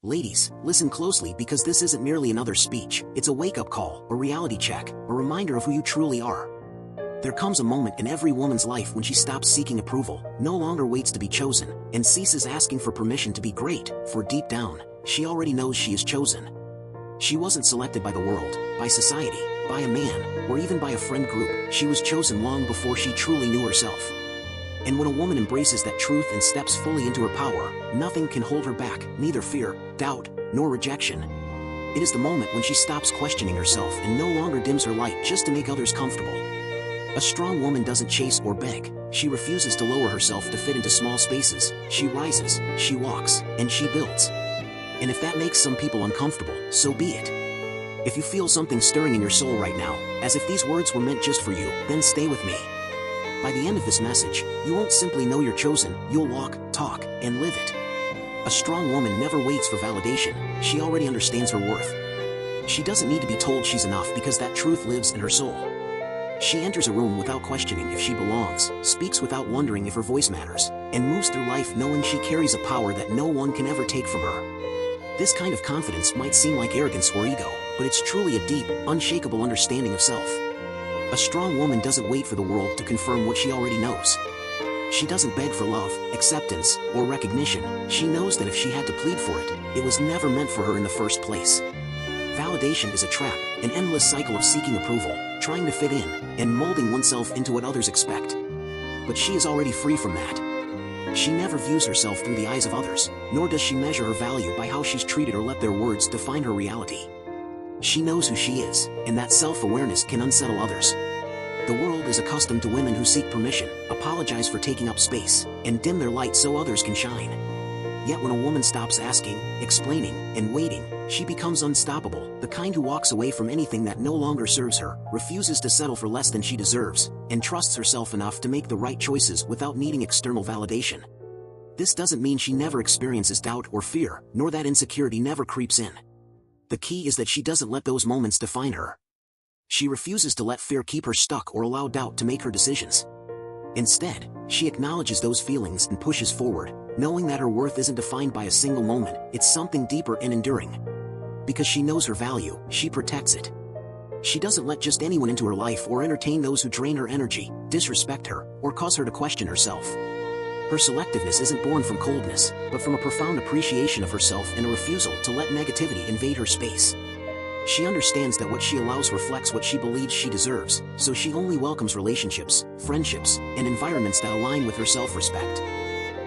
Ladies, listen closely because this isn't merely another speech, it's a wake-up call, a reality check, a reminder of who you truly are. There comes a moment in every woman's life when she stops seeking approval, no longer waits to be chosen, and ceases asking for permission to be great, for deep down, she already knows she is chosen. She wasn't selected by the world, by society, by a man, or even by a friend group. She was chosen long before she truly knew herself. And when a woman embraces that truth and steps fully into her power, nothing can hold her back, neither fear, doubt, nor rejection. It is the moment when she stops questioning herself and no longer dims her light just to make others comfortable. A strong woman doesn't chase or beg. She refuses to lower herself to fit into small spaces. She rises, she walks, and she builds. And if that makes some people uncomfortable, so be it. If you feel something stirring in your soul right now, as if these words were meant just for you, then stay with me. By the end of this message, you won't simply know you're chosen, you'll walk, talk, and live it. A strong woman never waits for validation. She already understands her worth. She doesn't need to be told she's enough because that truth lives in her soul. She enters a room without questioning if she belongs, speaks without wondering if her voice matters, and moves through life knowing she carries a power that no one can ever take from her. This kind of confidence might seem like arrogance or ego, but it's truly a deep, unshakable understanding of self. A strong woman doesn't wait for the world to confirm what she already knows. She doesn't beg for love, acceptance, or recognition. She knows that if she had to plead for it, it was never meant for her in the first place. Validation is a trap, an endless cycle of seeking approval, trying to fit in, and molding oneself into what others expect. But she is already free from that. She never views herself through the eyes of others, nor does she measure her value by how she's treated or let their words define her reality. She knows who she is, and that self-awareness can unsettle others. The world is accustomed to women who seek permission, apologize for taking up space, and dim their light so others can shine. Yet when a woman stops asking, explaining, and waiting, she becomes unstoppable, the kind who walks away from anything that no longer serves her, refuses to settle for less than she deserves, and trusts herself enough to make the right choices without needing external validation. This doesn't mean she never experiences doubt or fear, nor that insecurity never creeps in. The key is that she doesn't let those moments define her. She refuses to let fear keep her stuck or allow doubt to make her decisions. Instead, she acknowledges those feelings and pushes forward, knowing that her worth isn't defined by a single moment, it's something deeper and enduring. Because she knows her value, she protects it. She doesn't let just anyone into her life or entertain those who drain her energy, disrespect her, or cause her to question herself. Her selectiveness isn't born from coldness, but from a profound appreciation of herself and a refusal to let negativity invade her space. She understands that what she allows reflects what she believes she deserves, so she only welcomes relationships, friendships, and environments that align with her self-respect.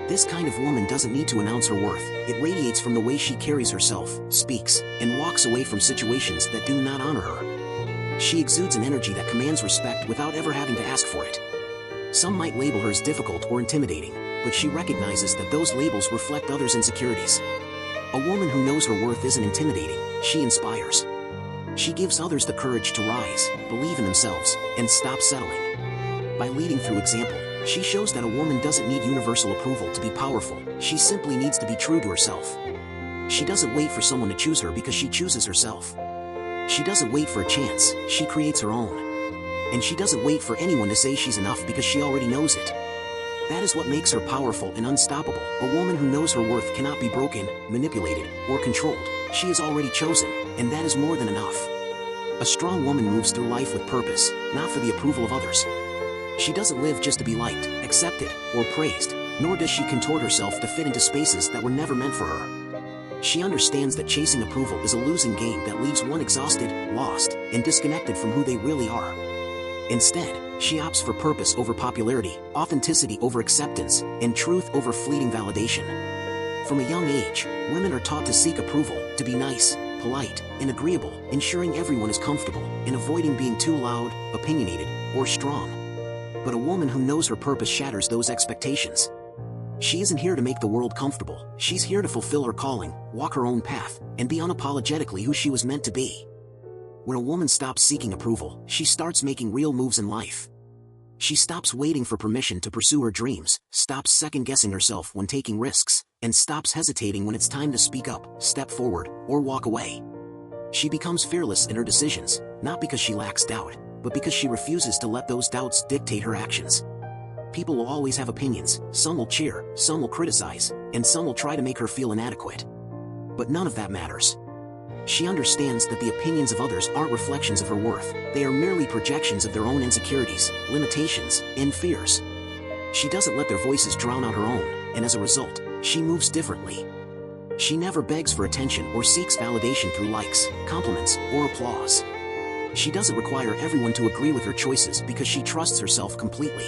This kind of woman doesn't need to announce her worth. It radiates from the way she carries herself, speaks, and walks away from situations that do not honor her. She exudes an energy that commands respect without ever having to ask for it. Some might label her as difficult or intimidating, but she recognizes that those labels reflect others' insecurities. A woman who knows her worth isn't intimidating, she inspires. She gives others the courage to rise, believe in themselves, and stop settling. By leading through example, she shows that a woman doesn't need universal approval to be powerful, she simply needs to be true to herself. She doesn't wait for someone to choose her because she chooses herself. She doesn't wait for a chance, she creates her own. And she doesn't wait for anyone to say she's enough because she already knows it. That is what makes her powerful and unstoppable. A woman who knows her worth cannot be broken, manipulated, or controlled. She is already chosen, and that is more than enough. A strong woman moves through life with purpose, not for the approval of others. She doesn't live just to be liked, accepted, or praised, nor does she contort herself to fit into spaces that were never meant for her. She understands that chasing approval is a losing game that leaves one exhausted, lost, and disconnected from who they really are. Instead, she opts for purpose over popularity, authenticity over acceptance, and truth over fleeting validation. From a young age, women are taught to seek approval, to be nice, polite, and agreeable, ensuring everyone is comfortable, and avoiding being too loud, opinionated, or strong. But a woman who knows her purpose shatters those expectations. She isn't here to make the world comfortable, she's here to fulfill her calling, walk her own path, and be unapologetically who she was meant to be. When a woman stops seeking approval, she starts making real moves in life. She stops waiting for permission to pursue her dreams, stops second-guessing herself when taking risks, and stops hesitating when it's time to speak up, step forward, or walk away. She becomes fearless in her decisions, not because she lacks doubt, but because she refuses to let those doubts dictate her actions. People will always have opinions, some will cheer, some will criticize, and some will try to make her feel inadequate. But none of that matters. She understands that the opinions of others aren't reflections of her worth, they are merely projections of their own insecurities, limitations, and fears. She doesn't let their voices drown out her own, and as a result, she moves differently. She never begs for attention or seeks validation through likes, compliments, or applause. She doesn't require everyone to agree with her choices because she trusts herself completely.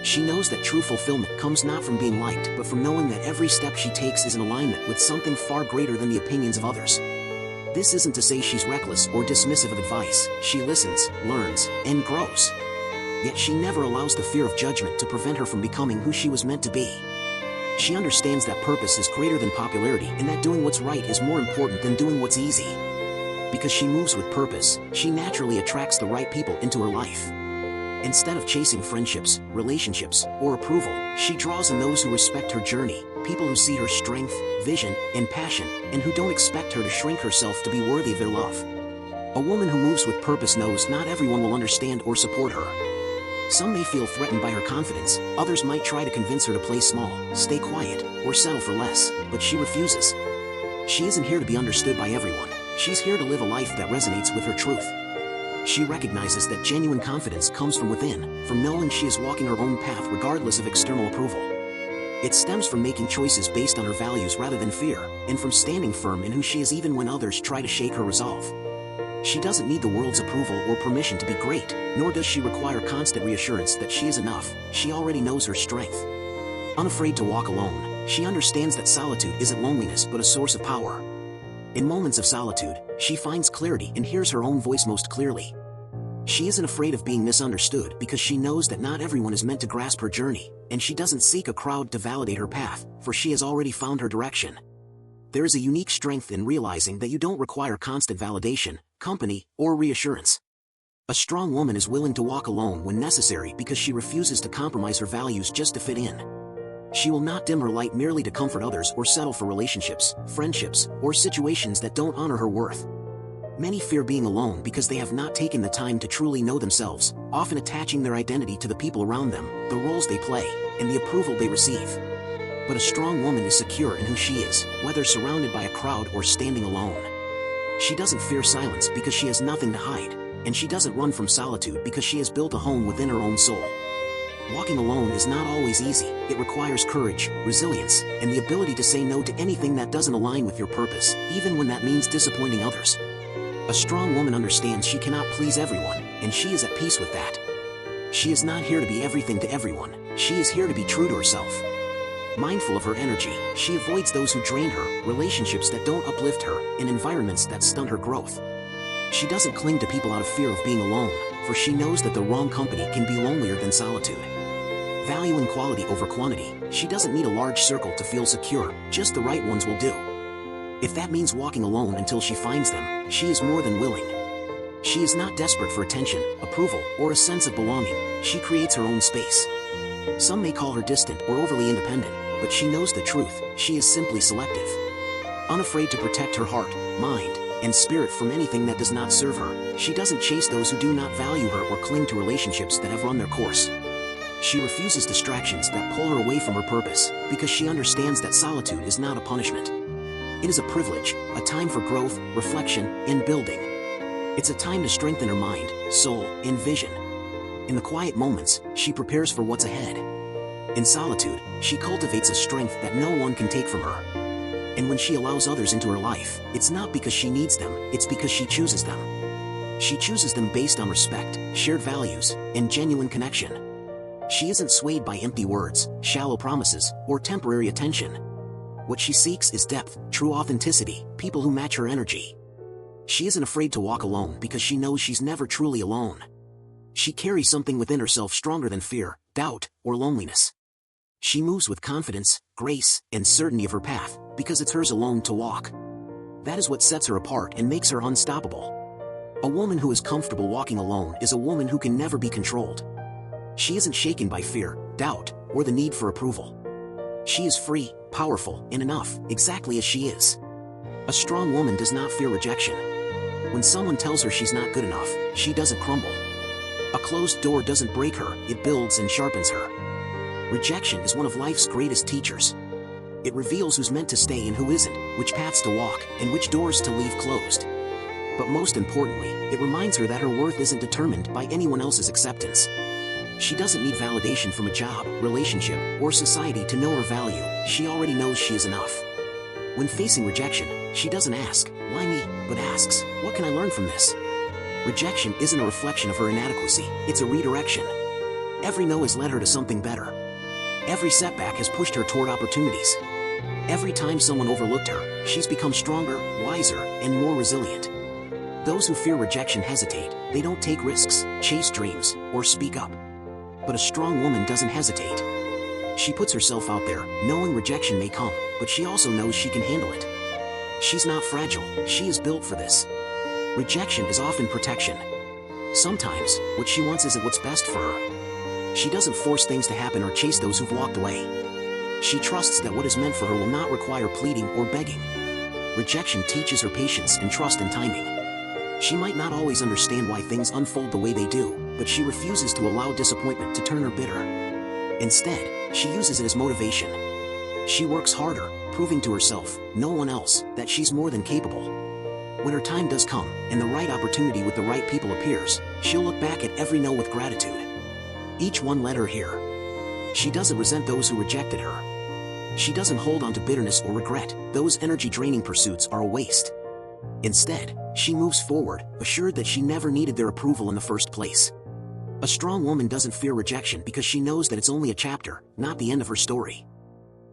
She knows that true fulfillment comes not from being liked but from knowing that every step she takes is in alignment with something far greater than the opinions of others. This isn't to say she's reckless or dismissive of advice. She listens, learns, and grows. Yet she never allows the fear of judgment to prevent her from becoming who she was meant to be. She understands that purpose is greater than popularity and that doing what's right is more important than doing what's easy. Because she moves with purpose, she naturally attracts the right people into her life. Instead of chasing friendships, relationships, or approval, she draws in those who respect her journey, people who see her strength, vision, and passion, and who don't expect her to shrink herself to be worthy of their love. A woman who moves with purpose knows not everyone will understand or support her. Some may feel threatened by her confidence, others might try to convince her to play small, stay quiet, or settle for less, but she refuses. She isn't here to be understood by everyone. She's here to live a life that resonates with her truth. She recognizes that genuine confidence comes from within, from knowing she is walking her own path regardless of external approval. It stems from making choices based on her values rather than fear, and from standing firm in who she is even when others try to shake her resolve. She doesn't need the world's approval or permission to be great, nor does she require constant reassurance that she is enough. She already knows her strength. Unafraid to walk alone, she understands that solitude isn't loneliness but a source of power. In moments of solitude, she finds clarity and hears her own voice most clearly. She isn't afraid of being misunderstood because she knows that not everyone is meant to grasp her journey, and she doesn't seek a crowd to validate her path, for she has already found her direction. There is a unique strength in realizing that you don't require constant validation, company, or reassurance. A strong woman is willing to walk alone when necessary because she refuses to compromise her values just to fit in. She will not dim her light merely to comfort others or settle for relationships, friendships, or situations that don't honor her worth. Many fear being alone because they have not taken the time to truly know themselves, often attaching their identity to the people around them, the roles they play, and the approval they receive. But a strong woman is secure in who she is, whether surrounded by a crowd or standing alone. She doesn't fear silence because she has nothing to hide, and she doesn't run from solitude because she has built a home within her own soul. Walking alone is not always easy. It requires courage, resilience, and the ability to say no to anything that doesn't align with your purpose, even when that means disappointing others. A strong woman understands she cannot please everyone, and she is at peace with that. She is not here to be everything to everyone. She is here to be true to herself. Mindful of her energy, she avoids those who drain her, relationships that don't uplift her, and environments that stunt her growth. She doesn't cling to people out of fear of being alone, for she knows that the wrong company can be lonelier than solitude. Valuing quality over quantity, she doesn't need a large circle to feel secure, just the right ones will do. If that means walking alone until she finds them, she is more than willing. She is not desperate for attention, approval, or a sense of belonging. She creates her own space. Some may call her distant or overly independent, but she knows the truth. She is simply selective. Unafraid to protect her heart, mind, and spirit from anything that does not serve her, she doesn't chase those who do not value her or cling to relationships that have run their course. She refuses distractions that pull her away from her purpose, because she understands that solitude is not a punishment. It is a privilege, a time for growth, reflection, and building. It's a time to strengthen her mind, soul, and vision. In the quiet moments, she prepares for what's ahead. In solitude, she cultivates a strength that no one can take from her. And when she allows others into her life, it's not because she needs them, it's because she chooses them. She chooses them based on respect, shared values, and genuine connection. She isn't swayed by empty words, shallow promises, or temporary attention. What she seeks is depth, true authenticity, people who match her energy. She isn't afraid to walk alone because she knows she's never truly alone. She carries something within herself stronger than fear, doubt, or loneliness. She moves with confidence, grace, and certainty of her path, because it's hers alone to walk. That is what sets her apart and makes her unstoppable. A woman who is comfortable walking alone is a woman who can never be controlled. She isn't shaken by fear, doubt, or the need for approval. She is free, powerful, and enough, exactly as she is. A strong woman does not fear rejection. When someone tells her she's not good enough, she doesn't crumble. A closed door doesn't break her, it builds and sharpens her. Rejection is one of life's greatest teachers. It reveals who's meant to stay and who isn't, which paths to walk, and which doors to leave closed. But most importantly, it reminds her that her worth isn't determined by anyone else's acceptance. She doesn't need validation from a job, relationship, or society to know her value. She already knows she is enough. When facing rejection, she doesn't ask, "Why me?" but asks, "What can I learn from this?" Rejection isn't a reflection of her inadequacy, it's a redirection. Every no has led her to something better. Every setback has pushed her toward opportunities. Every time someone overlooked her, she's become stronger, wiser, and more resilient. Those who fear rejection hesitate. They don't take risks, chase dreams, or speak up. But a strong woman doesn't hesitate. She puts herself out there, knowing rejection may come, but she also knows she can handle it. She's not fragile, she is built for this. Rejection is often protection. Sometimes, what she wants isn't what's best for her. She doesn't force things to happen or chase those who've walked away. She trusts that what is meant for her will not require pleading or begging. Rejection teaches her patience and trust in timing. She might not always understand why things unfold the way they do, but she refuses to allow disappointment to turn her bitter. Instead, she uses it as motivation. She works harder, proving to herself, no one else, that she's more than capable. When her time does come, and the right opportunity with the right people appears, she'll look back at every no with gratitude. Each one led her here. She doesn't resent those who rejected her. She doesn't hold on to bitterness or regret. Those energy-draining pursuits are a waste. Instead, she moves forward, assured that she never needed their approval in the first place. A strong woman doesn't fear rejection because she knows that it's only a chapter, not the end of her story.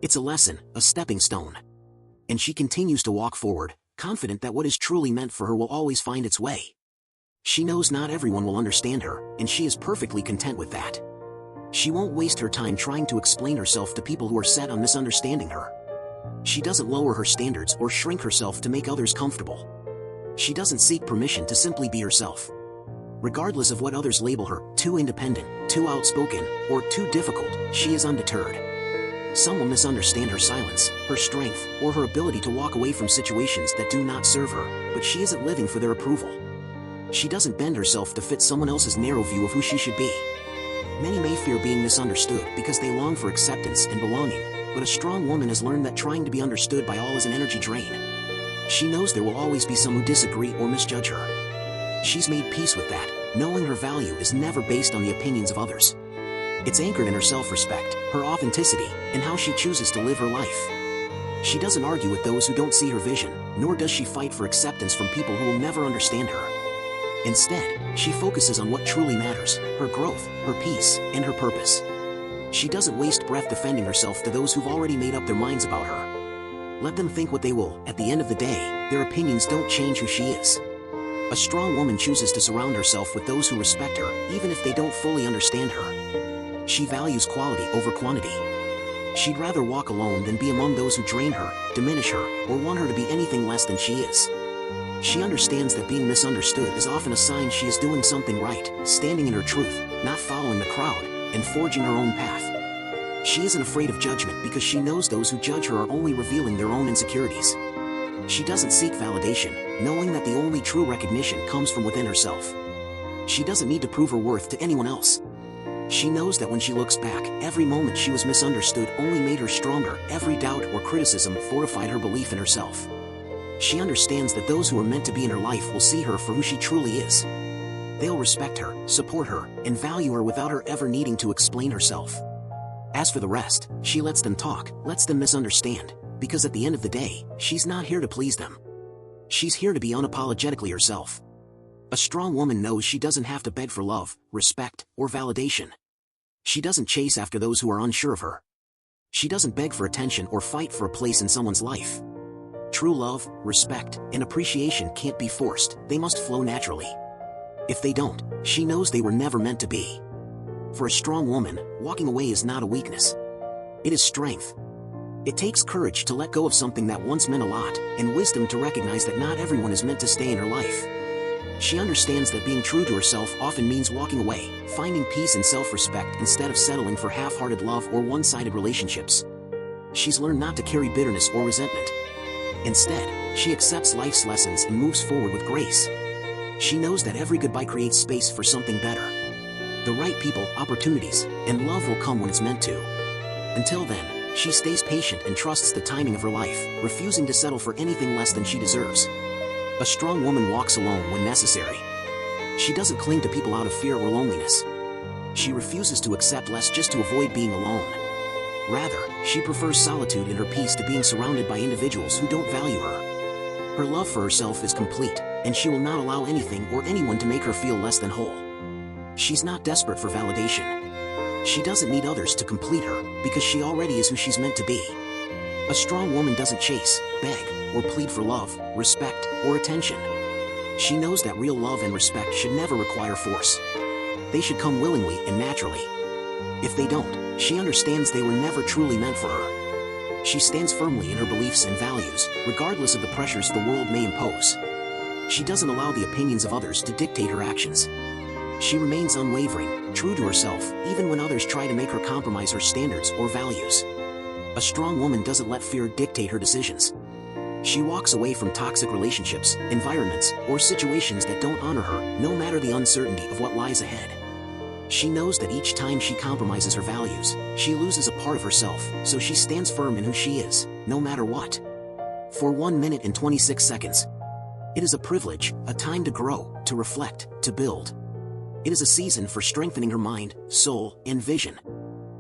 It's a lesson, a stepping stone. And she continues to walk forward, confident that what is truly meant for her will always find its way. She knows not everyone will understand her, and she is perfectly content with that. She won't waste her time trying to explain herself to people who are set on misunderstanding her. She doesn't lower her standards or shrink herself to make others comfortable. She doesn't seek permission to simply be herself. Regardless of what others label her, too independent, too outspoken, or too difficult, she is undeterred. Some will misunderstand her silence, her strength, or her ability to walk away from situations that do not serve her, but she isn't living for their approval. She doesn't bend herself to fit someone else's narrow view of who she should be. Many may fear being misunderstood because they long for acceptance and belonging, but a strong woman has learned that trying to be understood by all is an energy drain. She knows there will always be some who disagree or misjudge her. She's made peace with that, knowing her value is never based on the opinions of others. It's anchored in her self-respect, her authenticity, and how she chooses to live her life. She doesn't argue with those who don't see her vision, nor does she fight for acceptance from people who will never understand her. Instead, she focuses on what truly matters, her growth, her peace, and her purpose. She doesn't waste breath defending herself to those who've already made up their minds about her. Let them think what they will, at the end of the day, their opinions don't change who she is. A strong woman chooses to surround herself with those who respect her, even if they don't fully understand her. She values quality over quantity. She'd rather walk alone than be among those who drain her, diminish her, or want her to be anything less than she is. She understands that being misunderstood is often a sign she is doing something right, standing in her truth, not following the crowd, and forging her own path. She isn't afraid of judgment because she knows those who judge her are only revealing their own insecurities. She doesn't seek validation, knowing that the only true recognition comes from within herself. She doesn't need to prove her worth to anyone else. She knows that when she looks back, every moment she was misunderstood only made her stronger. Every doubt or criticism fortified her belief in herself. She understands that those who are meant to be in her life will see her for who she truly is. They'll respect her, support her, and value her without her ever needing to explain herself. As for the rest, she lets them talk, lets them misunderstand, because at the end of the day, she's not here to please them. She's here to be unapologetically herself. A strong woman knows she doesn't have to beg for love, respect, or validation. She doesn't chase after those who are unsure of her. She doesn't beg for attention or fight for a place in someone's life. True love, respect, and appreciation can't be forced, they must flow naturally. If they don't, she knows they were never meant to be. For a strong woman, walking away is not a weakness. It is strength. It takes courage to let go of something that once meant a lot, and wisdom to recognize that not everyone is meant to stay in her life. She understands that being true to herself often means walking away, finding peace and self-respect instead of settling for half-hearted love or one-sided relationships. She's learned not to carry bitterness or resentment. Instead, she accepts life's lessons and moves forward with grace. She knows that every goodbye creates space for something better. The right people, opportunities, and love will come when it's meant to. Until then, She stays patient and trusts the timing of her life, refusing to settle for anything less than she deserves. A strong woman walks alone when necessary. She doesn't cling to people out of fear or loneliness. She refuses to accept less just to avoid being alone. Rather, she prefers solitude and her peace to being surrounded by individuals who don't value her. Her love for herself is complete, and she will not allow anything or anyone to make her feel less than whole. She's not desperate for validation. She doesn't need others to complete her, because she already is who she's meant to be. A strong woman doesn't chase, beg, or plead for love, respect, or attention. She knows that real love and respect should never require force. They should come willingly and naturally. If they don't, she understands they were never truly meant for her. She stands firmly in her beliefs and values, regardless of the pressures the world may impose. She doesn't allow the opinions of others to dictate her actions. She remains unwavering, true to herself, even when others try to make her compromise her standards or values. A strong woman doesn't let fear dictate her decisions. She walks away from toxic relationships, environments, or situations that don't honor her, no matter the uncertainty of what lies ahead. She knows that each time she compromises her values, she loses a part of herself, so she stands firm in who she is, no matter what. For 1 minute and 26 seconds. It is a privilege, a time to grow, to reflect, to build. It is a season for strengthening her mind, soul, and vision.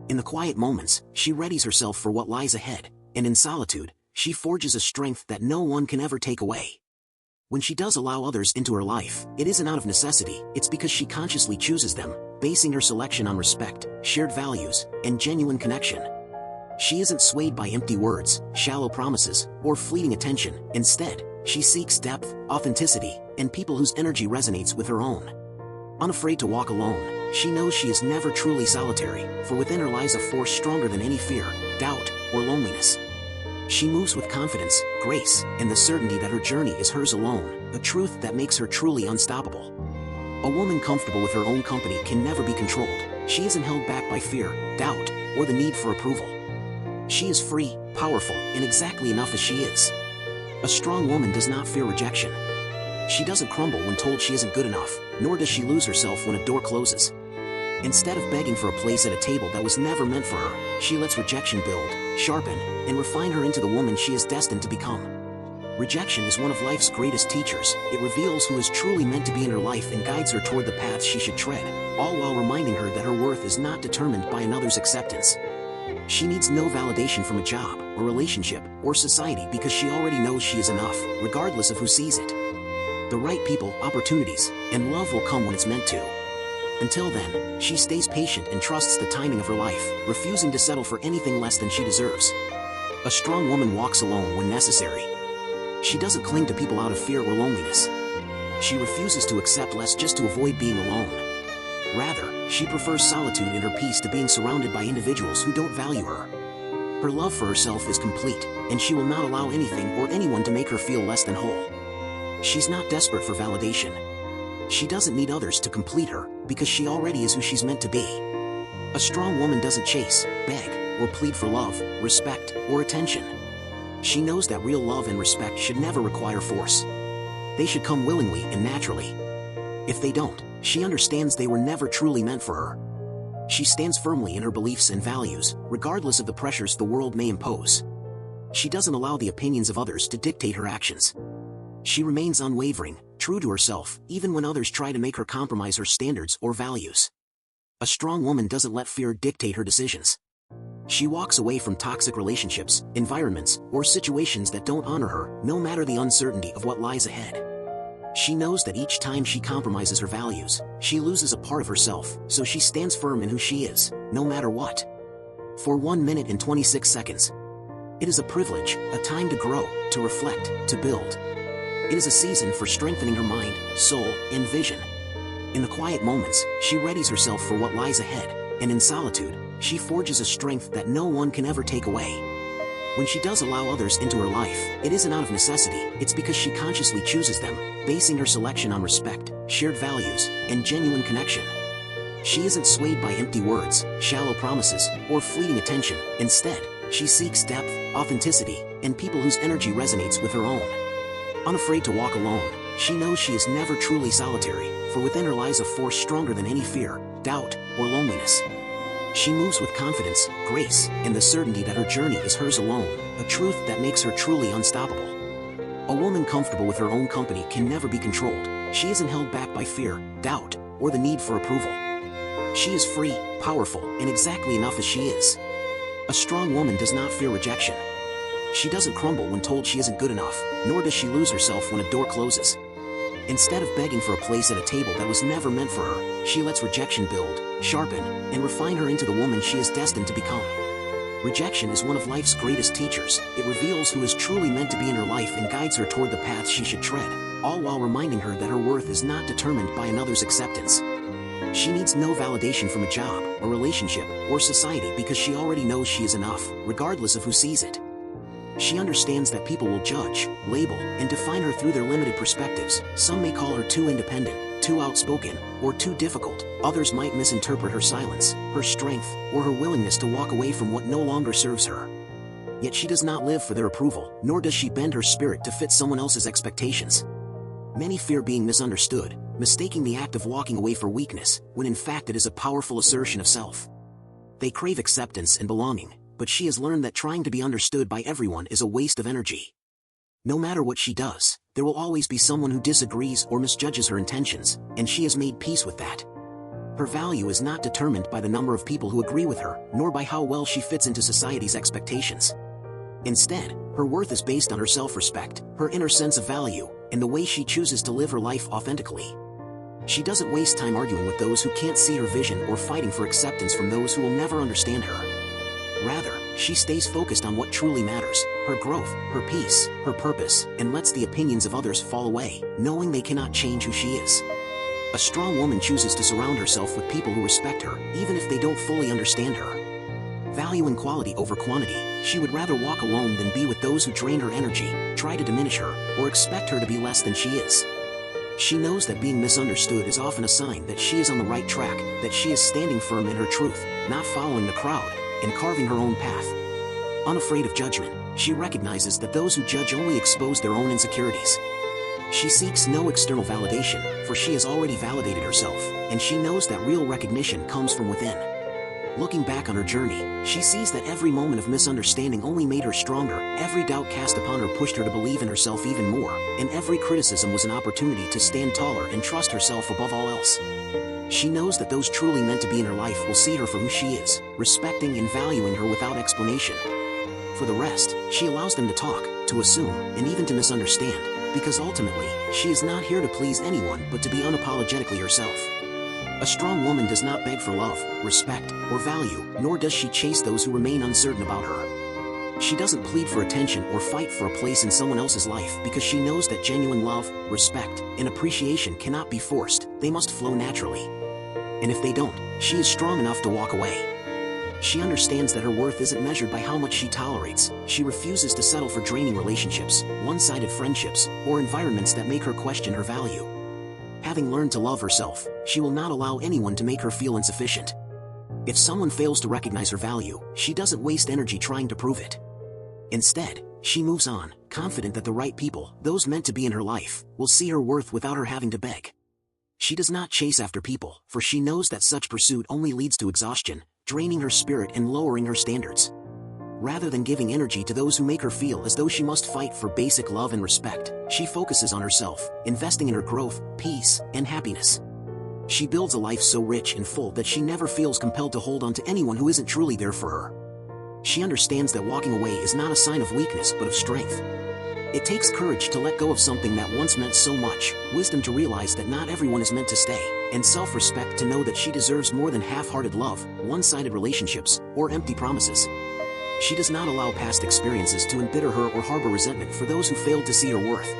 In the quiet moments, she readies herself for what lies ahead, and in solitude, she forges a strength that no one can ever take away. When she does allow others into her life, it isn't out of necessity, it's because she consciously chooses them, basing her selection on respect, shared values, and genuine connection. She isn't swayed by empty words, shallow promises, or fleeting attention. Instead, she seeks depth, authenticity, and people whose energy resonates with her own. Unafraid to walk alone, she knows she is never truly solitary, for within her lies a force stronger than any fear, doubt, or loneliness. She moves with confidence, grace, and the certainty that her journey is hers alone, a truth that makes her truly unstoppable. A woman comfortable with her own company can never be controlled. She isn't held back by fear, doubt, or the need for approval. She is free, powerful, and exactly enough as she is. A strong woman does not fear rejection. She doesn't crumble when told she isn't good enough, nor does she lose herself when a door closes. Instead of begging for a place at a table that was never meant for her, she lets rejection build, sharpen, and refine her into the woman she is destined to become. Rejection is one of life's greatest teachers. It reveals who is truly meant to be in her life and guides her toward the paths she should tread, all while reminding her that her worth is not determined by another's acceptance. She needs no validation from a job, a relationship, or society because she already knows she is enough, regardless of who sees it. The right people, opportunities, and love will come when it's meant to. Until then, she stays patient and trusts the timing of her life, refusing to settle for anything less than she deserves. A strong woman walks alone when necessary. She doesn't cling to people out of fear or loneliness. She refuses to accept less just to avoid being alone. Rather, she prefers solitude and her peace to being surrounded by individuals who don't value her. Her love for herself is complete, and she will not allow anything or anyone to make her feel less than whole. She's not desperate for validation. She doesn't need others to complete her, because she already is who she's meant to be. A strong woman doesn't chase, beg, or plead for love, respect, or attention. She knows that real love and respect should never require force. They should come willingly and naturally. If they don't, she understands they were never truly meant for her. She stands firmly in her beliefs and values, regardless of the pressures the world may impose. She doesn't allow the opinions of others to dictate her actions. She remains unwavering, true to herself, even when others try to make her compromise her standards or values. A strong woman doesn't let fear dictate her decisions. She walks away from toxic relationships, environments, or situations that don't honor her, no matter the uncertainty of what lies ahead. She knows that each time she compromises her values, she loses a part of herself, so she stands firm in who she is, no matter what. For 1 minute and 26 seconds. It is a privilege, a time to grow, to reflect, to build. It is a season for strengthening her mind, soul, and vision. In the quiet moments, she readies herself for what lies ahead, and in solitude, she forges a strength that no one can ever take away. When she does allow others into her life, it isn't out of necessity, it's because she consciously chooses them, basing her selection on respect, shared values, and genuine connection. She isn't swayed by empty words, shallow promises, or fleeting attention. Instead, she seeks depth, authenticity, and people whose energy resonates with her own. Unafraid to walk alone, she knows she is never truly solitary, for within her lies a force stronger than any fear, doubt, or loneliness. She moves with confidence, grace, and the certainty that her journey is hers alone, a truth that makes her truly unstoppable. A woman comfortable with her own company can never be controlled. She isn't held back by fear, doubt, or the need for approval. She is free, powerful, and exactly enough as she is. A strong woman does not fear rejection. She doesn't crumble when told she isn't good enough, nor does she lose herself when a door closes. Instead of begging for a place at a table that was never meant for her, she lets rejection build, sharpen, and refine her into the woman she is destined to become. Rejection is one of life's greatest teachers. It reveals who is truly meant to be in her life and guides her toward the path she should tread, all while reminding her that her worth is not determined by another's acceptance. She needs no validation from a job, a relationship, or society because she already knows she is enough, regardless of who sees it. She understands that people will judge, label, and define her through their limited perspectives. Some may call her too independent, too outspoken, or too difficult. Others might misinterpret her silence, her strength, or her willingness to walk away from what no longer serves her. Yet she does not live for their approval, nor does she bend her spirit to fit someone else's expectations. Many fear being misunderstood, mistaking the act of walking away for weakness, when in fact it is a powerful assertion of self. They crave acceptance and belonging, but she has learned that trying to be understood by everyone is a waste of energy. No matter what she does, there will always be someone who disagrees or misjudges her intentions, and she has made peace with that. Her value is not determined by the number of people who agree with her, nor by how well she fits into society's expectations. Instead, her worth is based on her self-respect, her inner sense of value, and the way she chooses to live her life authentically. She doesn't waste time arguing with those who can't see her vision or fighting for acceptance from those who will never understand her. Rather, she stays focused on what truly matters, her growth, her peace, her purpose, and lets the opinions of others fall away, knowing they cannot change who she is. A strong woman chooses to surround herself with people who respect her, even if they don't fully understand her. Valuing quality over quantity, she would rather walk alone than be with those who drain her energy, try to diminish her, or expect her to be less than she is. She knows that being misunderstood is often a sign that she is on the right track, that she is standing firm in her truth, not following the crowd, and carving her own path. Unafraid of judgment, she recognizes that those who judge only expose their own insecurities. She seeks no external validation, for she has already validated herself, and she knows that real recognition comes from within. Looking back on her journey, she sees that every moment of misunderstanding only made her stronger, every doubt cast upon her pushed her to believe in herself even more, and every criticism was an opportunity to stand taller and trust herself above all else. She knows that those truly meant to be in her life will see her for who she is, respecting and valuing her without explanation. For the rest, she allows them to talk, to assume, and even to misunderstand, because ultimately, she is not here to please anyone but to be unapologetically herself. A strong woman does not beg for love, respect, or value, nor does she chase those who remain uncertain about her. She doesn't plead for attention or fight for a place in someone else's life because she knows that genuine love, respect, and appreciation cannot be forced, they must flow naturally. And if they don't, she is strong enough to walk away. She understands that her worth isn't measured by how much she tolerates. She refuses to settle for draining relationships, one-sided friendships, or environments that make her question her value. Having learned to love herself, she will not allow anyone to make her feel insufficient. If someone fails to recognize her value, she doesn't waste energy trying to prove it. Instead, she moves on, confident that the right people, those meant to be in her life, will see her worth without her having to beg. She does not chase after people, for she knows that such pursuit only leads to exhaustion, draining her spirit and lowering her standards. Rather than giving energy to those who make her feel as though she must fight for basic love and respect, she focuses on herself, investing in her growth, peace, and happiness. She builds a life so rich and full that she never feels compelled to hold on to anyone who isn't truly there for her. She understands that walking away is not a sign of weakness but of strength. It takes courage to let go of something that once meant so much, wisdom to realize that not everyone is meant to stay, and self-respect to know that she deserves more than half-hearted love, one-sided relationships, or empty promises. She does not allow past experiences to embitter her or harbor resentment for those who failed to see her worth.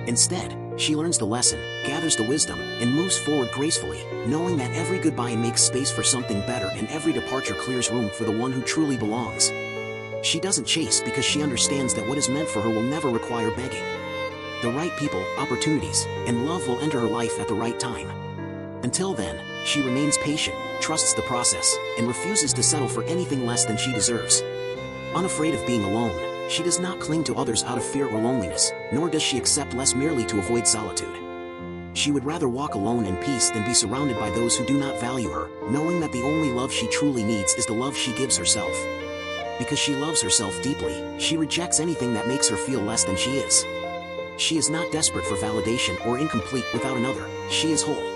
Instead, she learns the lesson, gathers the wisdom, and moves forward gracefully, knowing that every goodbye makes space for something better and every departure clears room for the one who truly belongs. She doesn't chase because she understands that what is meant for her will never require begging. The right people, opportunities, and love will enter her life at the right time. Until then, she remains patient, trusts the process, and refuses to settle for anything less than she deserves. Unafraid of being alone, she does not cling to others out of fear or loneliness, nor does she accept less merely to avoid solitude. She would rather walk alone in peace than be surrounded by those who do not value her, knowing that the only love she truly needs is the love she gives herself. Because she loves herself deeply, she rejects anything that makes her feel less than she is. She is not desperate for validation or incomplete without another, she is whole.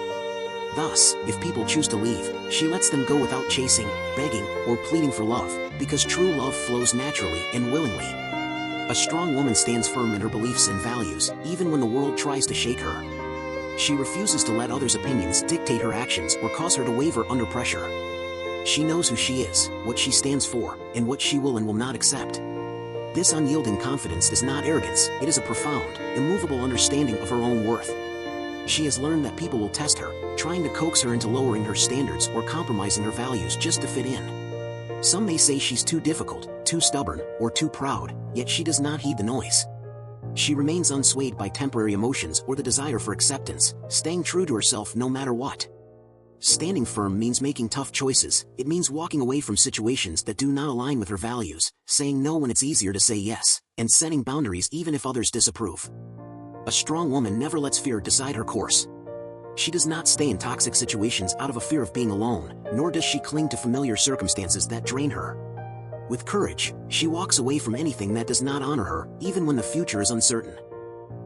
Thus, if people choose to leave, she lets them go without chasing, begging, or pleading for love, because true love flows naturally and willingly. A strong woman stands firm in her beliefs and values, even when the world tries to shake her. She refuses to let others' opinions dictate her actions or cause her to waver under pressure. She knows who she is, what she stands for, and what she will and will not accept. This unyielding confidence is not arrogance, it is a profound, immovable understanding of her own worth. She has learned that people will test her, trying to coax her into lowering her standards or compromising her values just to fit in. Some may say she's too difficult, too stubborn, or too proud, yet she does not heed the noise. She remains unswayed by temporary emotions or the desire for acceptance, staying true to herself no matter what. Standing firm means making tough choices. It means walking away from situations that do not align with her values, saying no when it's easier to say yes, and setting boundaries even if others disapprove. A strong woman never lets fear decide her course. She does not stay in toxic situations out of a fear of being alone, nor does she cling to familiar circumstances that drain her. With courage, she walks away from anything that does not honor her, even when the future is uncertain.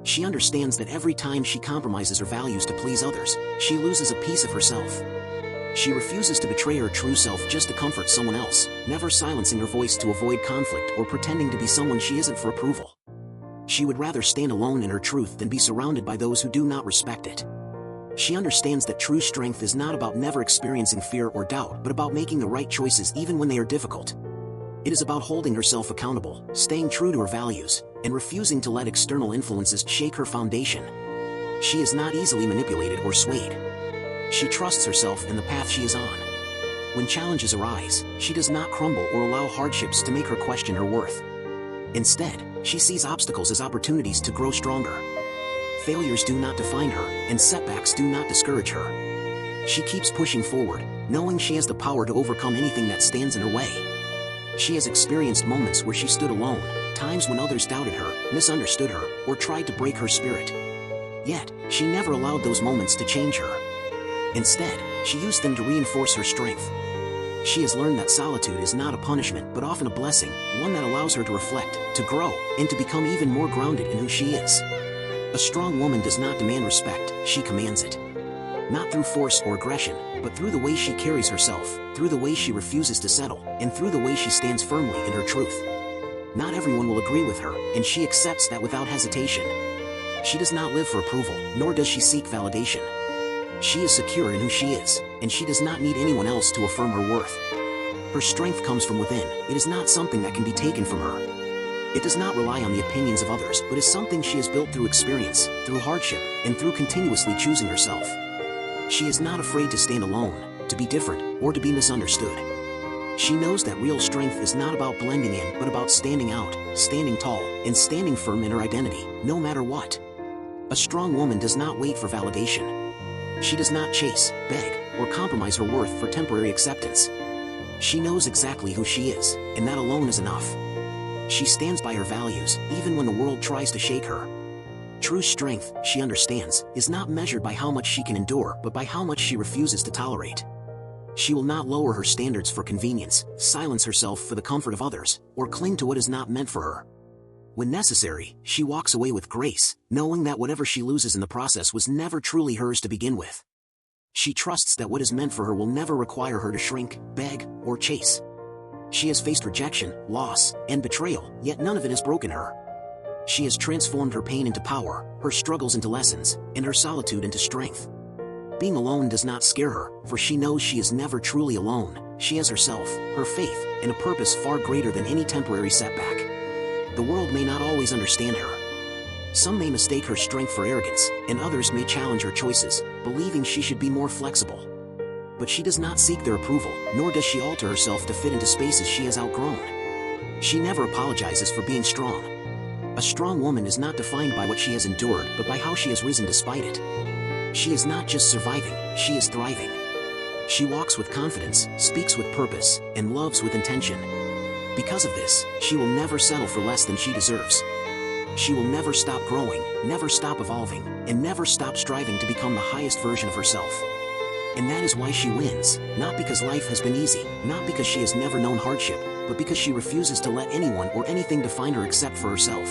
She understands that every time she compromises her values to please others, she loses a piece of herself. She refuses to betray her true self just to comfort someone else, never silencing her voice to avoid conflict or pretending to be someone she isn't for approval. She would rather stand alone in her truth than be surrounded by those who do not respect it. She understands that true strength is not about never experiencing fear or doubt, but about making the right choices even when they are difficult. It is about holding herself accountable, staying true to her values, and refusing to let external influences shake her foundation. She is not easily manipulated or swayed. She trusts herself and the path she is on. When challenges arise, she does not crumble or allow hardships to make her question her worth. Instead, she sees obstacles as opportunities to grow stronger. Failures do not define her, and setbacks do not discourage her. She keeps pushing forward, knowing she has the power to overcome anything that stands in her way. She has experienced moments where she stood alone, times when others doubted her, misunderstood her, or tried to break her spirit. Yet, she never allowed those moments to change her. Instead, she used them to reinforce her strength. She has learned that solitude is not a punishment but often a blessing, one that allows her to reflect, to grow, and to become even more grounded in who she is. A strong woman does not demand respect, she commands it. Not through force or aggression, but through the way she carries herself, through the way she refuses to settle, and through the way she stands firmly in her truth. Not everyone will agree with her, and she accepts that without hesitation. She does not live for approval, nor does she seek validation. She is secure in who she is, and she does not need anyone else to affirm her worth. Her strength comes from within, it is not something that can be taken from her. It does not rely on the opinions of others, but is something she has built through experience, through hardship, and through continuously choosing herself. She is not afraid to stand alone, to be different, or to be misunderstood. She knows that real strength is not about blending in, but about standing out, standing tall, and standing firm in her identity, no matter what. A strong woman does not wait for validation. She does not chase, beg, or compromise her worth for temporary acceptance. She knows exactly who she is, and that alone is enough. She stands by her values, even when the world tries to shake her. True strength, she understands, is not measured by how much she can endure, but by how much she refuses to tolerate. She will not lower her standards for convenience, silence herself for the comfort of others, or cling to what is not meant for her. When necessary, she walks away with grace, knowing that whatever she loses in the process was never truly hers to begin with. She trusts that what is meant for her will never require her to shrink, beg, or chase. She has faced rejection, loss, and betrayal, yet none of it has broken her. She has transformed her pain into power, her struggles into lessons, and her solitude into strength. Being alone does not scare her, for she knows she is never truly alone. She has herself, her faith, and a purpose far greater than any temporary setback. The world may not always understand her. Some may mistake her strength for arrogance, and others may challenge her choices, believing she should be more flexible. But she does not seek their approval, nor does she alter herself to fit into spaces she has outgrown. She never apologizes for being strong. A strong woman is not defined by what she has endured, but by how she has risen despite it. She is not just surviving, she is thriving. She walks with confidence, speaks with purpose, and loves with intention. Because of this, she will never settle for less than she deserves. She will never stop growing, never stop evolving, and never stop striving to become the highest version of herself. And that is why she wins, not because life has been easy, not because she has never known hardship, but because she refuses to let anyone or anything define her except for herself.